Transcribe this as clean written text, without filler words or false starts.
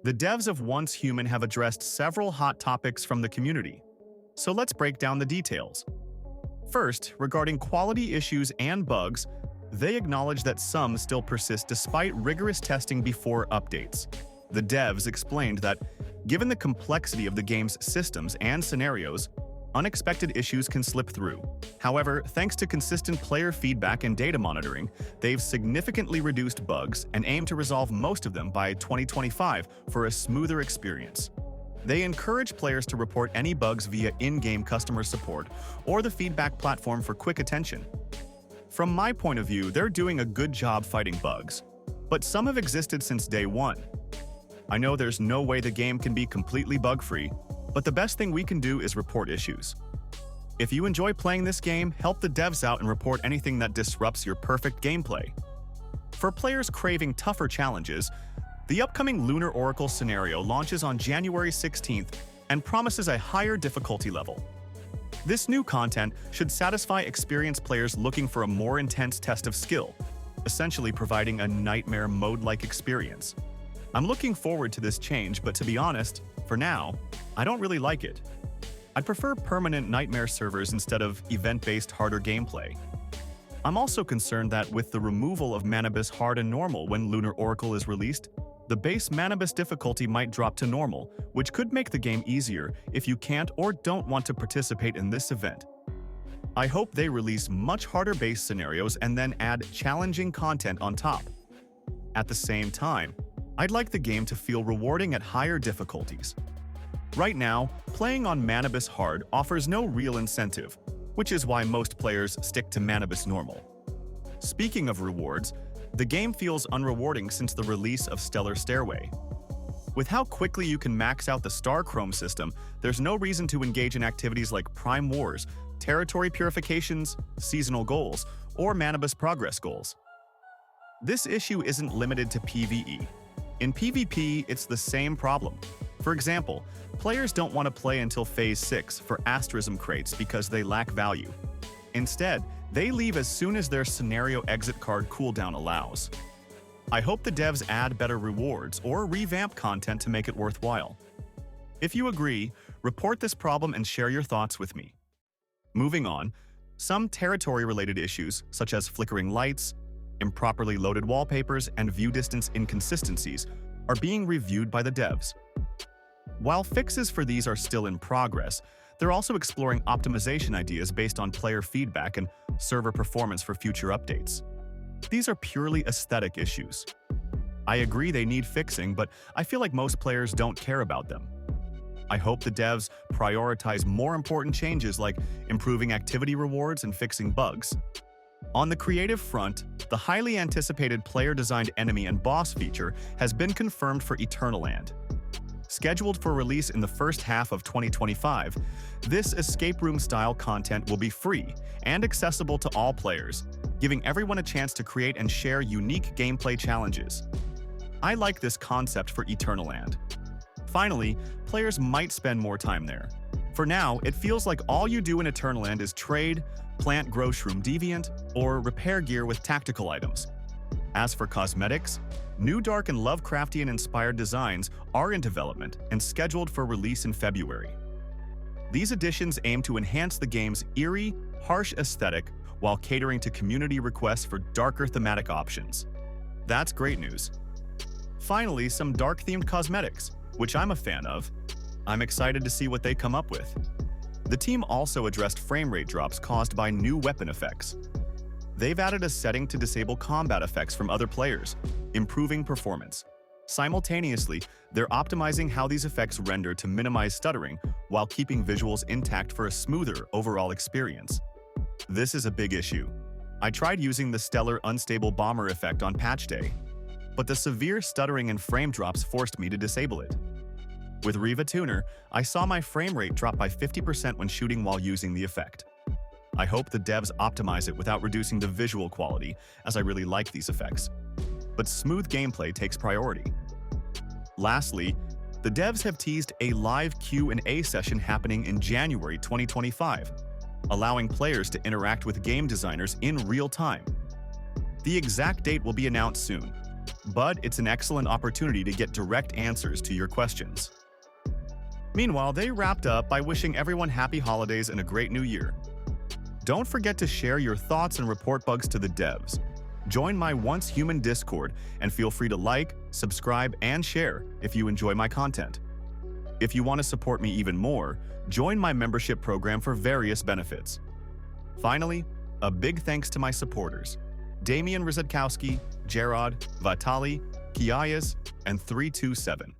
The devs of Once Human have addressed several hot topics from the community. So let's break down the details. First, regarding quality issues and bugs, they acknowledge that some still persist despite rigorous testing before updates. The devs explained that, given the complexity of the game's systems and scenarios, unexpected issues can slip through. However, thanks to consistent player feedback and data monitoring, they've significantly reduced bugs and aim to resolve most of them by 2025 for a smoother experience. They encourage players to report any bugs via in-game customer support or the feedback platform for quick attention. From my point of view, they're doing a good job fighting bugs, but some have existed since day one. I know there's no way the game can be completely bug-free, but the best thing we can do is report issues. If you enjoy playing this game, help the devs out and report anything that disrupts your perfect gameplay. For players craving tougher challenges, the upcoming Lunar Oracle scenario launches on January 16th and promises a higher difficulty level. This new content should satisfy experienced players looking for a more intense test of skill, essentially providing a nightmare mode-like experience. I'm looking forward to this change, but to be honest, for now, I don't really like it. I'd prefer permanent nightmare servers instead of event-based harder gameplay. I'm also concerned that with the removal of Manabus Hard and Normal when Lunar Oracle is released, the base Manabus difficulty might drop to normal, which could make the game easier if you can't or don't want to participate in this event. I hope they release much harder base scenarios and then add challenging content on top. At the same time, I'd like the game to feel rewarding at higher difficulties. Right now, playing on Manabus Hard offers no real incentive, which is why most players stick to Manabus Normal. Speaking of rewards, the game feels unrewarding since the release of Stellar Stairway. With how quickly you can max out the Star Chrome system, there's no reason to engage in activities like Prime Wars, territory purifications, seasonal goals, or Manabus progress goals. This issue isn't limited to PvE. In PvP, it's the same problem. For example, players don't want to play until Phase 6 for Asterism crates because they lack value. Instead, they leave as soon as their scenario exit card cooldown allows. I hope the devs add better rewards or revamp content to make it worthwhile. If you agree, report this problem and share your thoughts with me. Moving on, some territory-related issues, such as flickering lights, improperly loaded wallpapers, and view distance inconsistencies, are being reviewed by the devs. While fixes for these are still in progress, they're also exploring optimization ideas based on player feedback and server performance for future updates. These are purely aesthetic issues. I agree they need fixing, but I feel like most players don't care about them. I hope the devs prioritize more important changes like improving activity rewards and fixing bugs. On the creative front, the highly anticipated player-designed enemy and boss feature has been confirmed for Eternaland. Scheduled for release in the first half of 2025, this escape room-style content will be free and accessible to all players, giving everyone a chance to create and share unique gameplay challenges. I like this concept for Eternaland. Finally, players might spend more time there. For now, it feels like all you do in Eternaland is trade, plant Growshroom Deviant, or repair gear with tactical items. As for cosmetics, new Dark and Lovecraftian-inspired designs are in development and scheduled for release in February. These additions aim to enhance the game's eerie, harsh aesthetic while catering to community requests for darker thematic options. That's great news. Finally, some dark-themed cosmetics, which I'm a fan of. I'm excited to see what they come up with. The team also addressed frame rate drops caused by new weapon effects. They've added a setting to disable combat effects from other players, improving performance. Simultaneously, they're optimizing how these effects render to minimize stuttering while keeping visuals intact for a smoother overall experience. This is a big issue. I tried using the Stellar Unstable Bomber effect on patch day, but the severe stuttering and frame drops forced me to disable it. With Riva Tuner, I saw my frame rate drop by 50% when shooting while using the effect. I hope the devs optimize it without reducing the visual quality, as I really like these effects. But smooth gameplay takes priority. Lastly, the devs have teased a live Q&A session happening in January 2025, allowing players to interact with game designers in real time. The exact date will be announced soon, but it's an excellent opportunity to get direct answers to your questions. Meanwhile, they wrapped up by wishing everyone happy holidays and a great new year. Don't forget to share your thoughts and report bugs to the devs. Join my Once Human Discord and feel free to like, subscribe, and share if you enjoy my content. If you want to support me even more, join my membership program for various benefits. Finally, a big thanks to my supporters: Damian Rizadkowski, Gerard, Vitali, Kiayas, and 327.